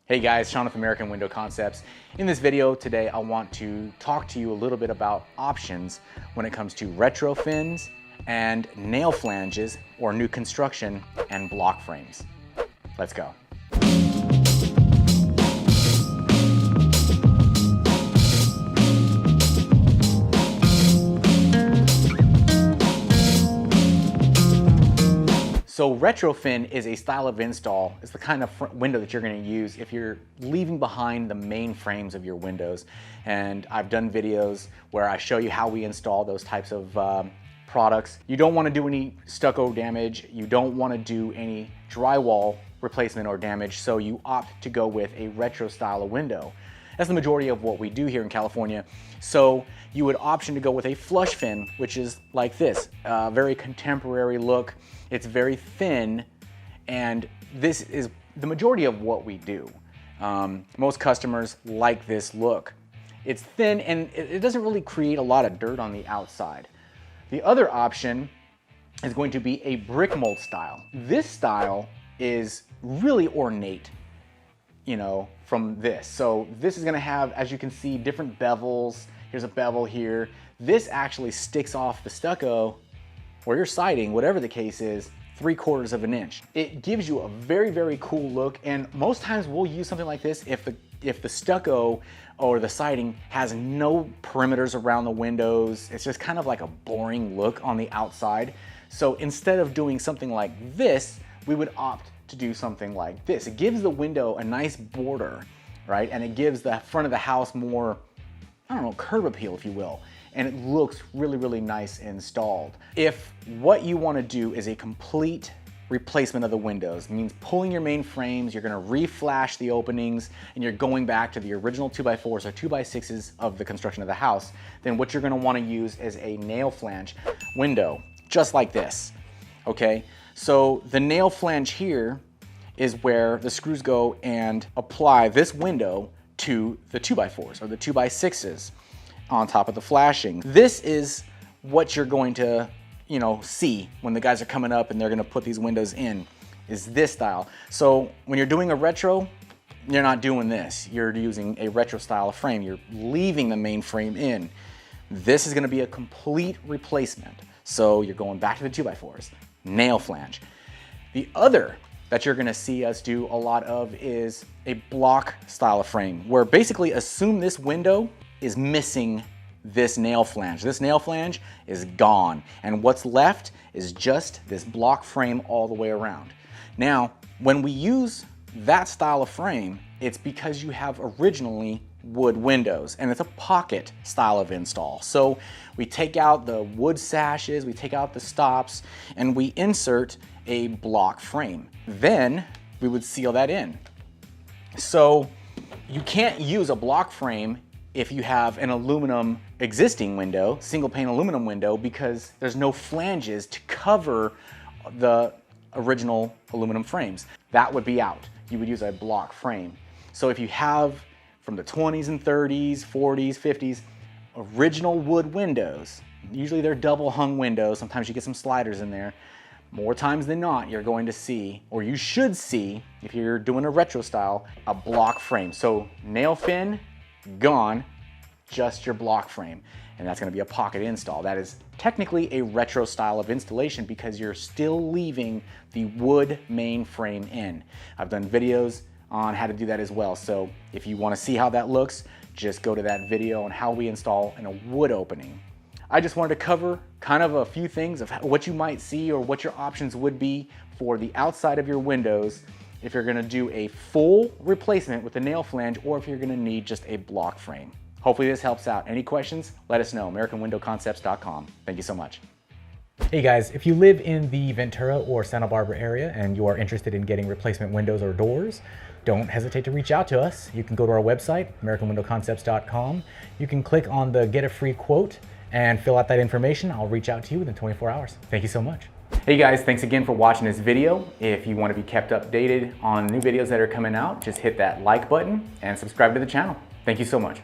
Hey guys, Sean with American Window Concepts. In this video today, I want to talk to you a little bit about options when it comes to retrofins and nail flanges or new construction and block frames. Let's go. So retrofin is a style of install. It's the kind of window that you're going to use if you're leaving behind the main frames of your windows. And I've done videos where I show you how we install those types of products. You don't want to do any stucco damage. You don't want to do any drywall replacement or damage. So you opt to go with a retro style of window. That's the majority of what we do here in California. So you would option to go with a flush fin, which is like this, a very contemporary look. It's very thin, and this is the majority of what we do. Most customers like this look. It's thin and it doesn't really create a lot of dirt on the outside. The other option is going to be a brick mold style. This style is really ornate, you know, from this. So this is gonna have, as you can see, different bevels. Here's a bevel here. This actually sticks off the stucco or your siding, whatever the case is, 3/4 of an inch. It gives you a very, very cool look, and most times we'll use something like this if the stucco or the siding has no perimeters around the windows. It's just kind of like a boring look on the outside. So instead of doing something like this, we would opt to do something like this. It gives the window a nice border, right? And it gives the front of the house more, I don't know, curb appeal, if you will. And it looks really, really nice installed. If what you want to do is a complete replacement of the windows, it means pulling your main frames, you're gonna reflash the openings, and you're going back to the original 2x4s or 2x6s of the construction of the house, then what you're gonna wanna use is a nail flange window, just like this, okay? So the nail flange here is where the screws go and apply this window to the 2x4s or the 2x6s on top of the flashing. This is what you're going to, you know, see when the guys are coming up and they're gonna put these windows in, is this style. So when you're doing a retro, you're not doing this. You're using a retro style of frame. You're leaving the main frame in. This is gonna be a complete replacement. So you're going back to the 2x4s, nail flange. The other that you're gonna see us do a lot of is a block style of frame, where basically assume this window is missing this nail flange. This nail flange is gone, and what's left is just this block frame all the way around. Now, when we use that style of frame, it's because you have originally wood windows, and it's a pocket style of install. So we take out the wood sashes, we take out the stops, and we insert a block frame. Then we would seal that in. So you can't use a block frame if you have an aluminum existing window, single pane aluminum window, because there's no flanges to cover the original aluminum frames. That would be out. You would use a block frame. So if you have from the 20s and 30s, 40s, 50s, original wood windows, usually they're double hung windows, sometimes you get some sliders in there. More times than not, you're going to see, or you should see, if you're doing a retro style, a block frame. So nail fin, gone, just your block frame. And that's gonna be a pocket install. That is technically a retro style of installation because you're still leaving the wood main frame in. I've done videos on how to do that as well. So if you wanna see how that looks, just go to that video on how we install in a wood opening. I just wanted to cover kind of a few things of what you might see or what your options would be for the outside of your windows if you're gonna do a full replacement with a nail flange or if you're gonna need just a block frame. Hopefully this helps out. Any questions? Let us know, AmericanWindowConcepts.com. Thank you so much. Hey guys, if you live in the Ventura or Santa Barbara area and you are interested in getting replacement windows or doors, don't hesitate to reach out to us. You can go to our website, AmericanWindowConcepts.com. You can click on the Get a Free Quote and fill out that information. I'll reach out to you within 24 hours. Thank you so much. Hey guys, thanks again for watching this video. If you want to be kept updated on new videos that are coming out, just hit that like button and subscribe to the channel. Thank you so much.